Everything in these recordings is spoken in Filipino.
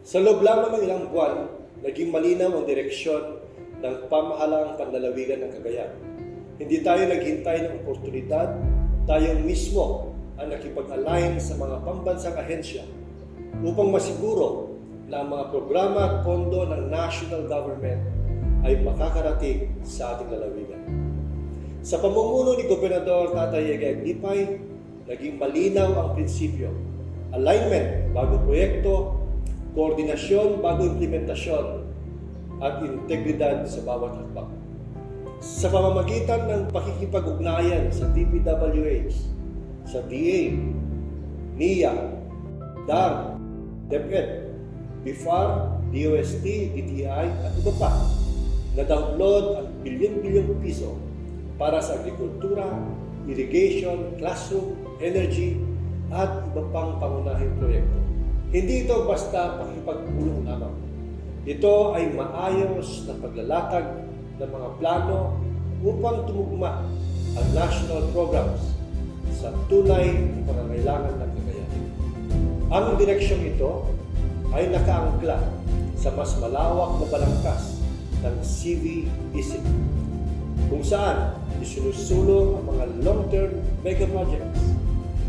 Sa loob lamang ng ilang buwan, naging malinaw ang direksyon ng pamahalaang panlalawigan ng Cagayan. Hindi tayo naghintay ng oportunidad, tayo mismo ang nakipag-align sa mga pambansang ahensya upang masiguro na ang mga programa at pondo ng national government ay makakarating sa ating lalawigan. Sa pamumuno ni Gobernador Tatay Yegay Lipay, naging malinaw ang prinsipyo, alignment bago proyekto, koordinasyon bago implementasyon, at integridad sa bawat hakbang. Sa pamamagitan ng pakikipag-ugnayan sa DPWH, sa DA, NIA, DAR, DepEd, BIFAR, DOST, DTI at iba pa, na-download ang bilyon-bilyong piso para sa agrikultura, irrigation, classroom, energy, at iba pang pangunahing proyekto. Hindi ito basta pakikipagpulong lamang. Ito ay maayos na paglalatag ng mga plano upang tumugma ang national programs sa tunay na pangangailangan ng Cagayan. Ang direksyong ito ay nakaangkla sa mas malawak na balangkas ng CV-isip, kung saan isinusulong ang mga long-term mega projects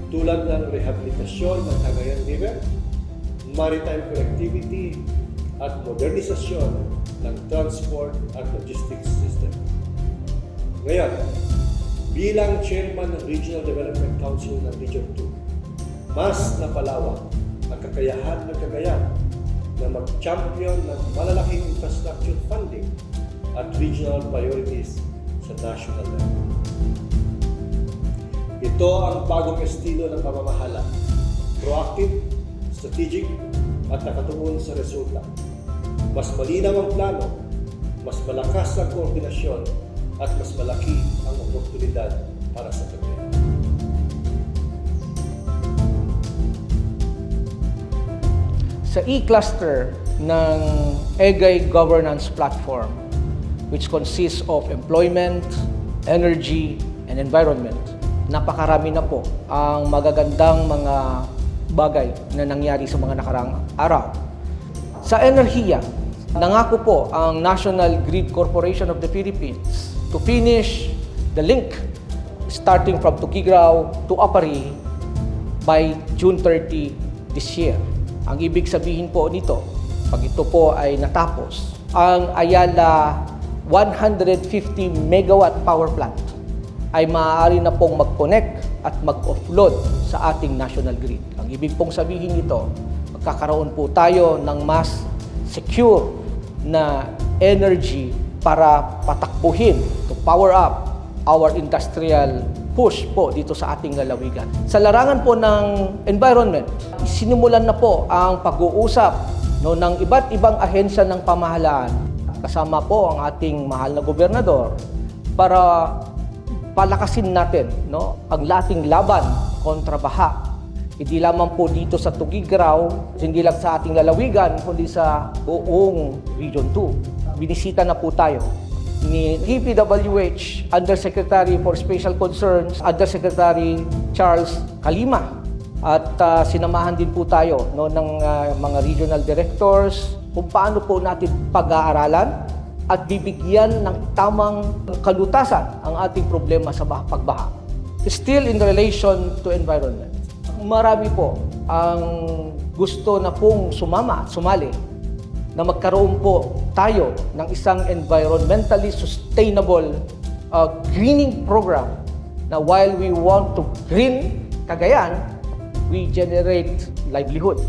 tulad ng rehabilitasyon ng Cagayan River, maritime connectivity, at modernisasyon ng transport at logistics system. Ngayon, bilang chairman ng Regional Development Council ng Region 2, mas napalawak ang kakayahan ng Cagayan na mag-champion ng malalaking infrastructure funding at regional priorities sa national level. Ito ang bagong estilo ng pamamahala, proactive, strategic, at nakatuon sa resulta. Mas malinaw ang plano, mas malakas ang koordinasyon, at mas malaki ang oportunidad para sa Cagayan. Sa e-cluster ng EGAY Governance Platform, which consists of employment, energy, and environment, napakarami na po ang magagandang mga bagay na nangyari sa mga nakaraang araw. Sa enerhiya, nangako po ang National Grid Corporation of the Philippines to finish the link starting from Tuguegarao to Aparri by June 30 this year. Ang ibig sabihin po nito, pag ito po ay natapos, ang Ayala 150 megawatt power plant ay maaari na pong mag-connect at mag-offload sa ating national grid. Ang ibig pong sabihin nito, magkakaroon po tayo ng mas secure na energy para patakbuhin to power up our industrial push po dito sa ating lalawigan. Sa larangan po ng environment, sinimulan na po ang pag-uusap ng iba't ibang ahensya ng pamahalaan, kasama po ang ating mahal na gobernador, para palakasin natin ang lating laban kontra baha. Hindi lamang po dito sa Tuguegarao, hindi lang sa ating lalawigan, kundi sa buong Region 2. Binisita na po tayo ni DPWH Undersecretary for Special Concerns, Undersecretary Charles Calima. At sinamahan din po tayo ng mga regional directors kung paano po natin pag-aaralan at bibigyan ng tamang kalutasan ang ating problema sa pagbaha. Still in relation to environment, marami po ang gusto na pong sumali na magkaroon po tayo ng isang environmentally sustainable greening program na while we want to green Cagayan, we generate livelihood.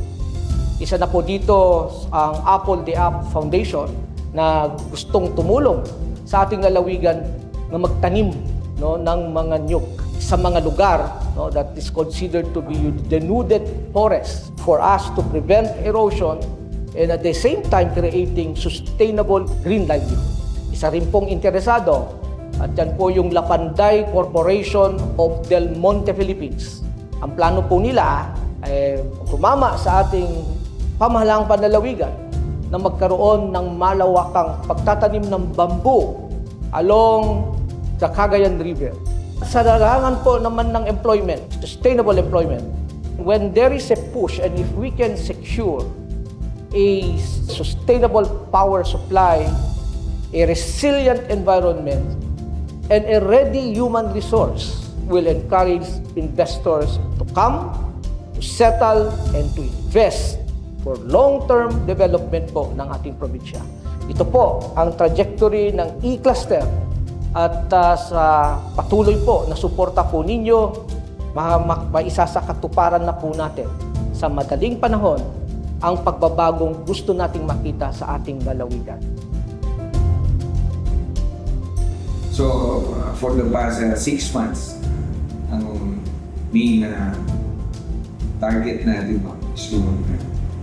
Isa na po dito ang Apple the App Foundation na gustong tumulong sa ating lalawigan na magtanim ng mga nyug sa mga lugar that is considered to be denuded forest for us to prevent erosion and at the same time creating sustainable green livelihood. Isa rin pong interesado at yan po yung Lapanday Corporation of Del Monte, Philippines. Ang plano po nila ay sumama sa ating pamahalaang panlalawigan na magkaroon ng malawakang pagtatanim ng bamboo along the Cagayan River. Sa larangan po naman ng employment, sustainable employment, when there is a push and if we can secure a sustainable power supply, a resilient environment, and a ready human resource will encourage investors to come, to settle, and to invest for long-term development po ng ating probinsya. Ito po ang trajectory ng e-cluster at sa patuloy po na suporta po ninyo, maisa sa katuparan na po natin sa madaling panahon ang pagbabagong gusto nating makita sa ating lalawigan. So, for the past 6 months, ang main target natin is yung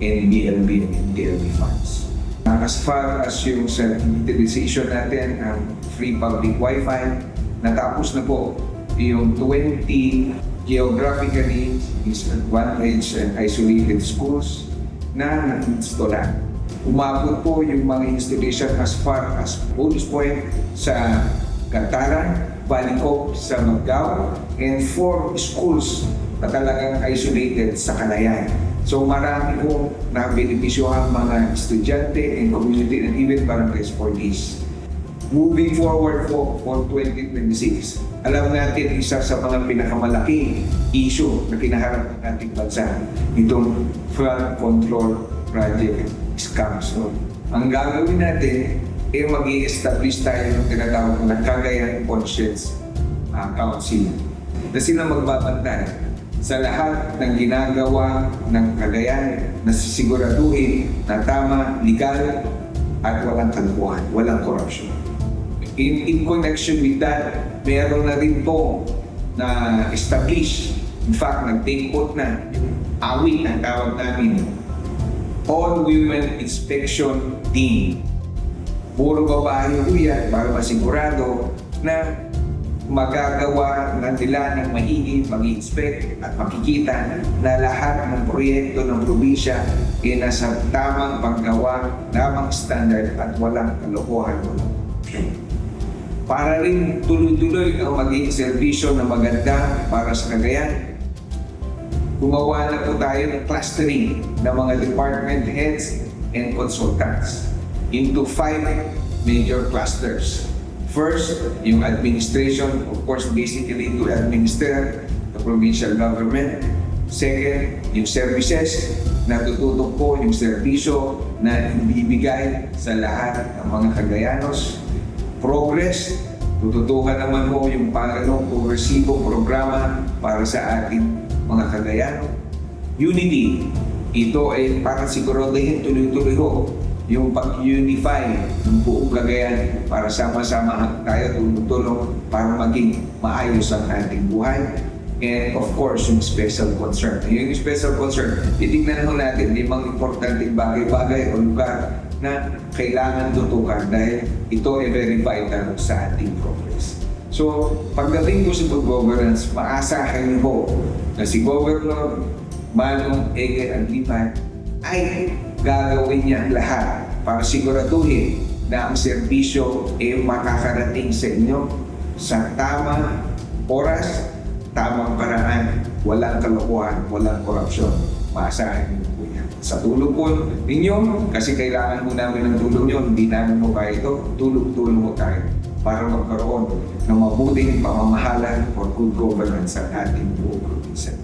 NBLB and NDLB funds. As far as yung sa utilization natin, ang free public Wi-Fi, natapos na po yung 20 geographically disadvantaged and isolated schools na na-installan. Umabot po yung mga installation as far as Bulls Point sa Cantaran, Balicog sa Magao, and 4 schools na talagang isolated sa Calayan. So marami po na benepisyohan mga estudyante and community and even barangays for this. Moving forward po for 2026, alam natin isa sa mga pinakamalaking issue na kinaharap ng ating bansa, itong flood control project scams. So, ang gagawin natin ay mag-i-establish tayo ng tinatawag na Cagayan Conscience Council na sila magbabantay sa lahat ng ginagawa ng Cagayan na sisiguraduhin na tama, legal, at walang kalokohan, walang corruption. In connection with that, meron na rin po na establish, in fact, nag-take out na yung awit ang tawag namin, all-women inspection team. Puro babae po yan para masigurado na magagawa na nila ng maigi, mag-inspect at makikita na lahat ng proyekto ng probinsya ay nasa tamang paggawa, tamang standard at walang kalokohan. Para rin tuloy-tuloy ang maging serbisyo na maganda para sa Cagayan, gumawa na po tayo ng clustering ng mga department heads and consultants into 5 major clusters. First, yung administration, of course, basically to administer the provincial government. Second, yung services, natututok po yung serbisyo na ibibigay sa lahat ng mga Cagayanos. Progress, tututukan naman mo yung pangalong progresibong programa para sa ating mga Cagayano. Unity, ito ay para siguraduhin tuloy-tuloy ho yung pag-unify ng buong Cagayan para sama-sama tayo tulong-tulong para maging maayos ang ating buhay. And of course, yung special concern. Yung special concern, titignan ho natin 5 importanteng bagay-bagay o lugar na kailangan tutukan dahil ito ay very vital sa ating progress. So, pagdating po sa good governance, maasahan niyo po na si Governor Manong Egay Aglipay ay gagawin niya ang lahat para siguraduhin na ang serbisyo ay makakarating sa inyo sa tamang oras, tamang paraan, walang kalokohan, walang korupsyon. Maasahan niyo po yan. Sa tulong po ninyo, kasi kailangan po namin ng tulong nyo, hindi namin mo kaya ito, tulong-tulong mo tayo para magkaroon ng mabuting pamamahalan for good governance sa ating buong probinsya.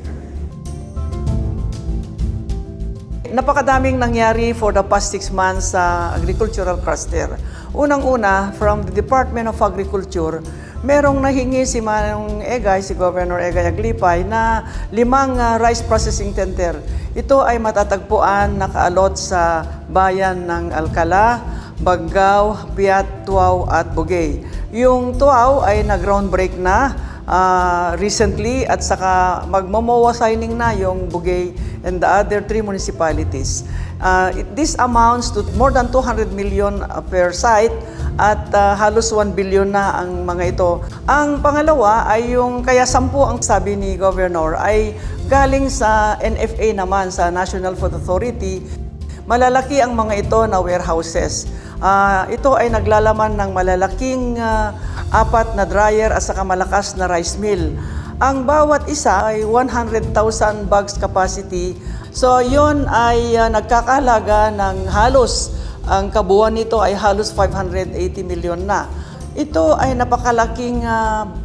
Napakadaming nangyari for the past 6 months sa agricultural cluster. Unang-una, from the Department of Agriculture, merong nahingi si Manong Egay, si Governor Egay Aglipay, na 5 rice processing center. Ito ay matatagpuan, nakaalot sa bayan ng Alcala, Baggao, Piat, Tuaw at Bugay. Yung Tuaw ay nag-groundbreak na recently at saka magmo-MOA signing na yung Bugay and the other 3 municipalities. This amounts to more than 200 million per site at halos 1 billion na ang mga ito. Ang pangalawa ay yung kaya 10 ang sabi ni Governor ay galing sa NFA naman, sa National Food Authority. Malalaki ang mga ito na warehouses. Ito ay naglalaman ng malalaking 4 na dryer at saka malakas na rice mill. Ang bawat isa ay 100,000 bags capacity. So yun ay nagkakahalaga ng halos, ang kabuuan nito ay halos 580 million na. Ito ay napakalaking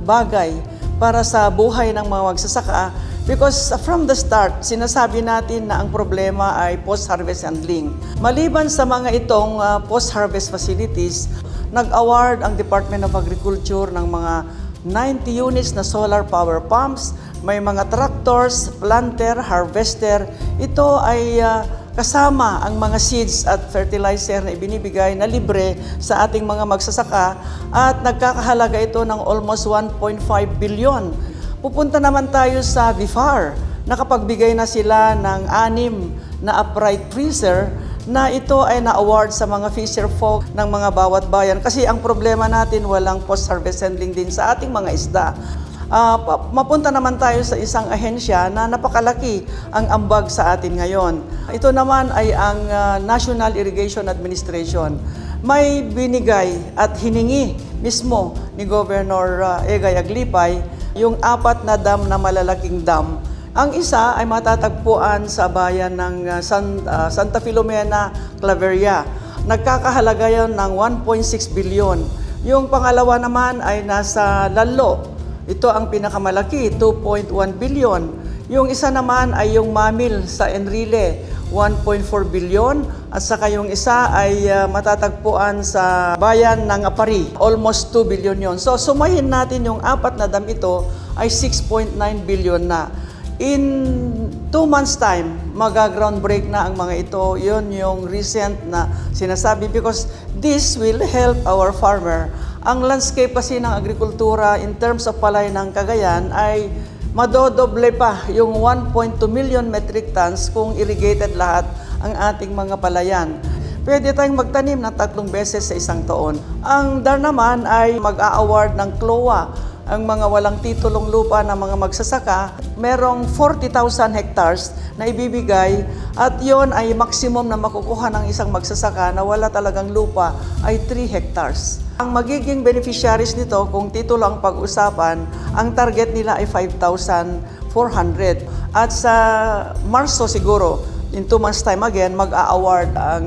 bagay para sa buhay ng mga magsasaka because from the start, sinasabi natin na ang problema ay post-harvest handling. Maliban sa mga itong post-harvest facilities, nag-award ang Department of Agriculture ng mga 90 units na solar power pumps, may mga tractors, planter, harvester. Ito ay kasama ang mga seeds at fertilizer na ibinibigay na libre sa ating mga magsasaka at nagkakahalaga ito ng almost 1.5 billion. Pupunta naman tayo sa BIFAR, nakapagbigay na sila ng 6 na upright freezer na ito ay na-award sa mga fisher folk ng mga bawat bayan kasi ang problema natin walang post-harvest handling din sa ating mga isda. Mapunta naman tayo sa isang ahensya na napakalaki ang ambag sa atin ngayon. Ito naman ay ang National Irrigation Administration. May binigay at hiningi mismo ni Governor Egay Aglipay yung 4 na dam na malalaking dam. Ang isa ay matatagpuan sa bayan ng Santa Filomena, Claveria. Nagkakahalaga yon ng 1.6 billion. Yung pangalawa naman ay nasa Lalo. Ito ang pinakamalaki, 2.1 billion. Yung isa naman ay yung Mamil sa Enrile, 1.4 billion. At saka yung isa ay matatagpuan sa bayan ng Apari, almost 2 billion yon. So sumahin natin yung 4 na dam ito ay 6.9 billion na. In 2 months time, mag-ground break na ang mga ito. Yun yung recent na sinasabi because this will help our farmer. Ang landscape kasi ng agrikultura in terms of palay ng Cagayan ay madodoble pa yung 1.2 million metric tons kung irrigated lahat ang ating mga palayan. Pwede tayong magtanim ng 3 beses sa isang taon. Ang DAR naman ay mag-a-award ng CLOA ang mga walang titulong lupa ng mga magsasaka. Merong 40,000 hectares na ibibigay at yon ay maximum na makukuha ng isang magsasaka na wala talagang lupa ay 3 hectares. Ang magiging beneficiaries nito, kung titulo ang pag-usapan, ang target nila ay 5,400. At sa Marso siguro, in 2 months time again, mag-a-award ang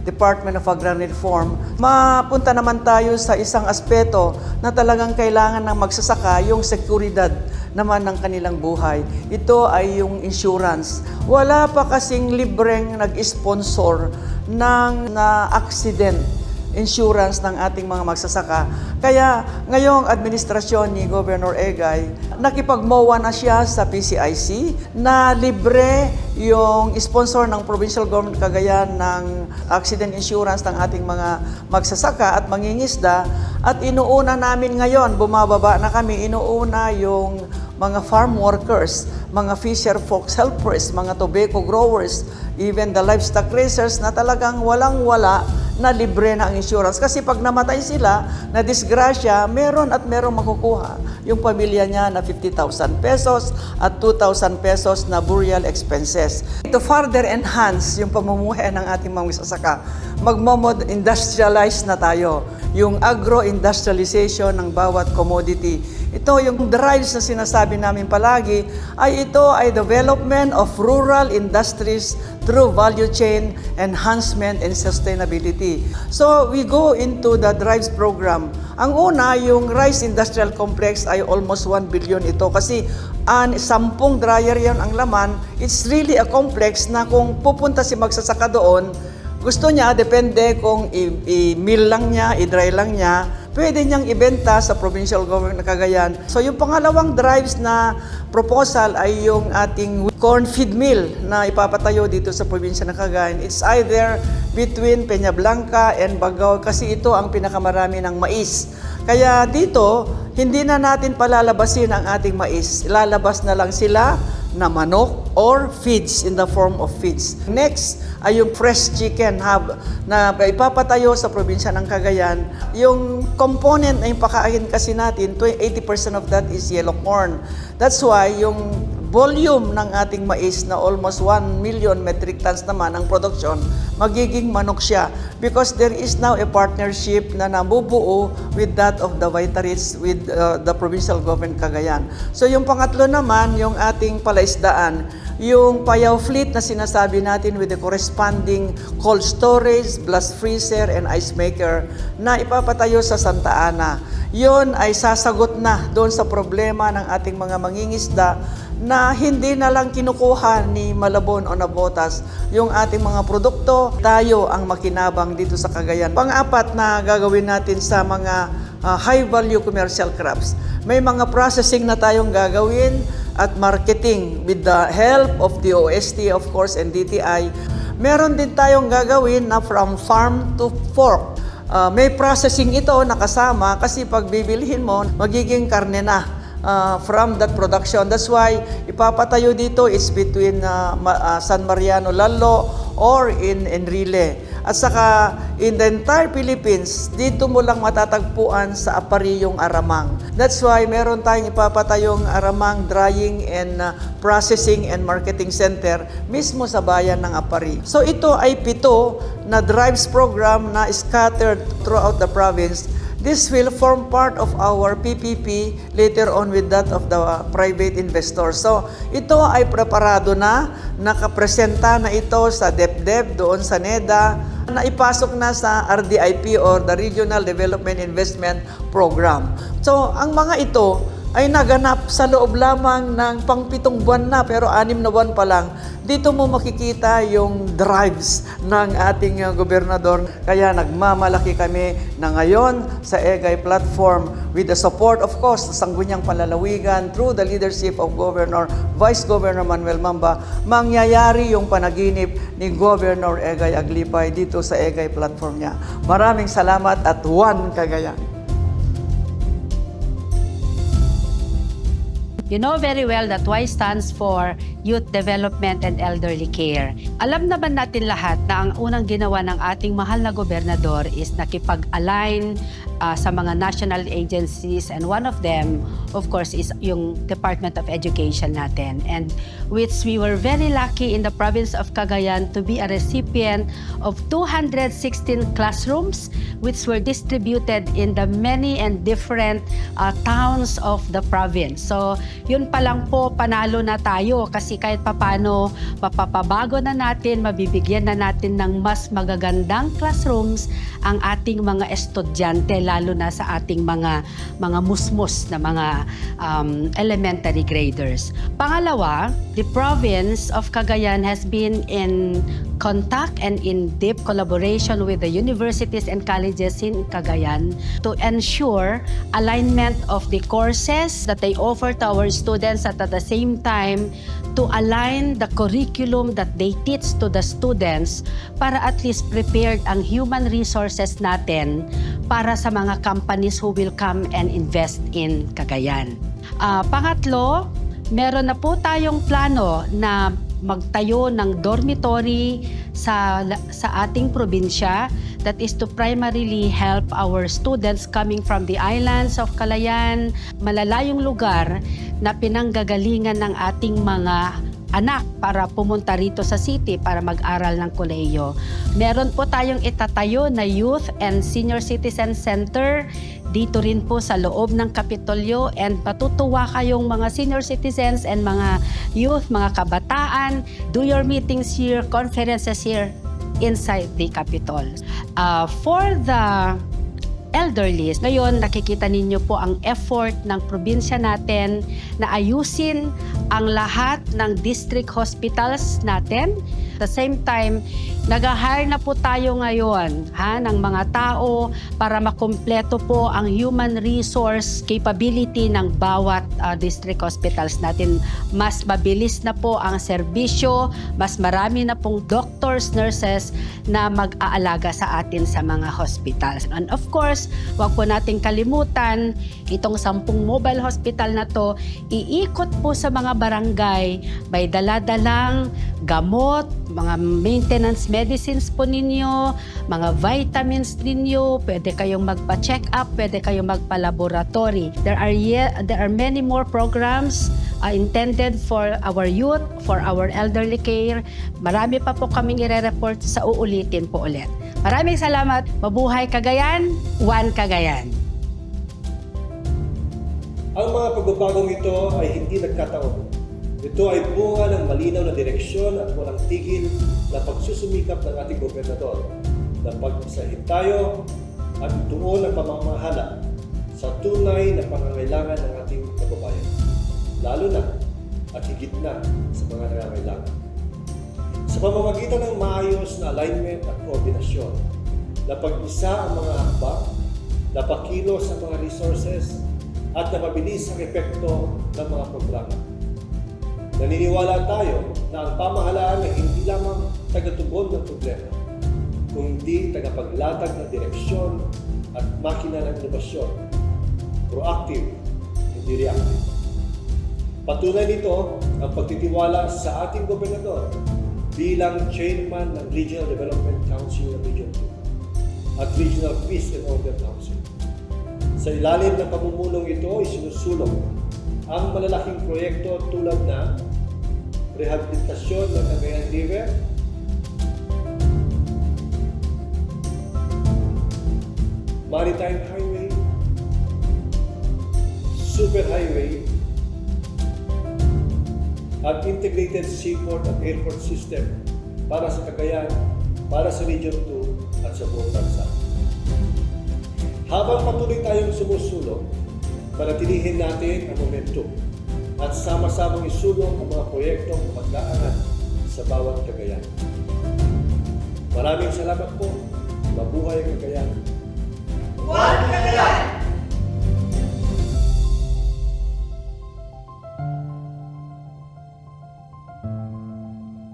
Department of Agrarian Reform. Mapunta naman tayo sa isang aspeto na talagang kailangan ng magsasaka, yung seguridad naman ng kanilang buhay. Ito ay yung insurance. Wala pa kasing libreng nag-sponsor ng accident insurance ng ating mga magsasaka. Kaya ngayong administrasyon ni Governor Egay, nakipag-MOA na siya sa PCIC na libre yung sponsor ng Provincial Government Cagayan ng accident insurance ng ating mga magsasaka at mangingisda. At inuuna namin ngayon, bumababa na kami, inuuna yung mga farm workers, mga fisher folks helpers, mga tobacco growers, even the livestock raisers na talagang walang-wala na libre na ang insurance. Kasi pag namatay sila, na disgrasya, meron makukuha yung pamilya niya na 50,000 pesos at 2,000 pesos na burial expenses. To further enhance yung pamumuhay ng ating mga magsasaka, industrialize na tayo. Yung agro-industrialization ng bawat commodity. Ito yung drives na sinasabi namin palagi, ito ay development of rural industries through value chain enhancement and sustainability. So we go into the drives program. Ang una, yung Rice Industrial Complex ay almost 1 billion ito kasi 10 dryer yan ang laman. It's really a complex na kung pupunta si magsasaka doon, gusto niya, depende kung i-mill lang niya, i-dry lang niya, pwede niyang ibenta sa provincial government ng Cagayan. So yung pangalawang drives na proposal ay yung ating corn feed mill na ipapatayo dito sa probinsya ng Cagayan. It's either between Peñablanca and Bagao kasi ito ang pinakamarami ng mais. Kaya dito, hindi na natin palalabasin ang ating mais. Ilalabas na lang sila na manok or feeds in the form of feeds. Next ay yung fresh chicken hub na ipapatayo sa probinsya ng Cagayan. Yung component na yung pakain kasi natin, 80% of that is yellow corn. That's why yung volume ng ating mais na almost 1 million metric tons naman ang production, magiging manok siya. Because there is now a partnership na nabubuo with that of the Vitarits with the provincial government Cagayan. So yung pangatlo naman, yung ating palaisdaan, yung payaw fleet na sinasabi natin with the corresponding cold storage, blast freezer, and ice maker na ipapatayo sa Santa Ana. Yun ay sasagot na doon sa problema ng ating mga mangingisda na hindi na lang kinukuha ni Malabon o Navotas yung ating mga produkto. Tayo ang makinabang dito sa Cagayan. Pang-apat na gagawin natin sa mga high-value commercial crops. May mga processing na tayong gagawin at marketing with the help of the OST, of course, and DTI. Meron din tayong gagawin na from farm to fork. May processing ito nakasama kasi pag bibilhin mo, magiging karne na from that production. That's why ipapatayo dito is between San Mariano, Lalo, or in Enrile. At saka in the entire Philippines, dito mo lang matatagpuan sa Apari yung aramang. That's why meron tayong ipapatayong aramang drying and processing and marketing center mismo sa bayan ng Apari. So ito ay 7 na drives program na scattered throughout the province. This will form part of our PPP later on with that of the private investors. So, ito ay preparado na, nakapresenta na ito sa DepDep, doon sa NEDA, na ipasok na sa RDIP or the Regional Development Investment Program. So, ang mga ito ay naganap sa loob lamang ng pang-7 buwan na, pero 6 na buwan pa lang. Dito mo makikita yung drives ng ating gobernador. Kaya nagmamalaki kami na ngayon sa EGAY platform with the support, of course, sa Sangguniang Panlalawigan through the leadership of Governor, Vice Governor Manuel Mamba, mangyayari yung panaginip ni Governor EGAY Aglipay dito sa EGAY platform niya. Maraming salamat at One Cagayan. You know very well that Y stands for Youth Development and Elderly Care. Alam naman natin lahat na ang unang ginawa ng ating mahal na gobernador is nakipag-align sa mga national agencies, and one of them, of course, is yung Department of Education natin, and which we were very lucky in the province of Cagayan to be a recipient of 216 classrooms which were distributed in the many and different towns of the province. So, yun pa lang po, panalo na tayo kasi kahit papano mapapabago na natin, mabibigyan na natin ng mas magagandang classrooms ang ating mga estudyante, lalo na sa ating mga musmus na mga elementary graders. Pangalawa, the province of Cagayan has been in contact and in deep collaboration with the universities and colleges in Cagayan to ensure alignment of the courses that they offer to our students, at the same time to align the curriculum that they teach to the students para at least prepared ang human resources natin para sa mga companies who will come and invest in Cagayan. Pangatlo, meron na po tayong plano na magtayo ng dormitory sa ating probinsya that is to primarily help our students coming from the islands of Calayan, malalayong lugar na pinanggagalingan ng ating mga anak para pumunta rito sa city para mag-aral ng kolehiyo. Meron po tayong itatayo na Youth and Senior Citizen Center dito rin po sa loob ng Kapitolyo, and patutuwa kayong mga senior citizens and mga youth, mga kabataan. Do your meetings here, conferences here inside the Capitol. For the elderly, ngayon nakikita ninyo po ang effort ng probinsya natin na ayusin ang lahat ng district hospitals natin. At the same time, nag-hire na po tayo ngayon ng mga tao para makumpleto po ang human resource capability ng bawat district hospitals natin. Mas mabilis na po ang serbisyo, mas marami na pong doctors, nurses na mag-aalaga sa atin sa mga hospitals. And of course, huwag po nating kalimutan, itong 10 mobile hospital na to, iikot po sa mga barangay, may dala-dalang gamot, mga maintenance medicines po ninyo, mga vitamins ninyo, pwede kayong magpa-check up, pwede kayong magpa-laboratory. There are many more programs intended for our youth, for our elderly care. Marami pa po kaming ire-report sa uulitin po ulit. Maraming salamat. Mabuhay Cagayan, One Cagayan. Ang mga pagbabagong ito ay hindi nagkataon. Ito ay bunga ng malinaw na direksyon at walang tigil na pagsusumikap ng ating gobernador na pag-isahin tayo at tuon ang pamamahala sa tunay na pangangailangan ng ating kababayan, lalo na at higit na sa mga nangangailangan. Sa pamamagitan ng maayos na alignment at koordinasyon, napag-isa ang mga hakbang, napakilos ang mga resources, at napabilis ang epekto ng mga programa. Naniniwala tayo na ang pamahalaan ay hindi lamang tagatubon ng problema, kundi tagapaglatag ng direksyon at makina ng inobasyon. Proactive, hindi reactive. Patunay nito ang pagtitiwala sa ating gobernador bilang chairman ng Regional Development Council ng Region 2 at Regional Peace and Order Council. Sa ilalim ng pamumulong ito, isinusulong ang malalaking proyekto tulad na rehabilitasyon ng Cagayan River, Maritime Highway, Superhighway, at Integrated Seaport at Airport System para sa Cagayan, para sa Region 2 at sa buong bansa. Habang patuloy tayong sumusulong, panatilihin natin ang momentum at sama-samang isulong ang mga proyektong mag-aangat sa bawat Cagayan. Maraming salamat po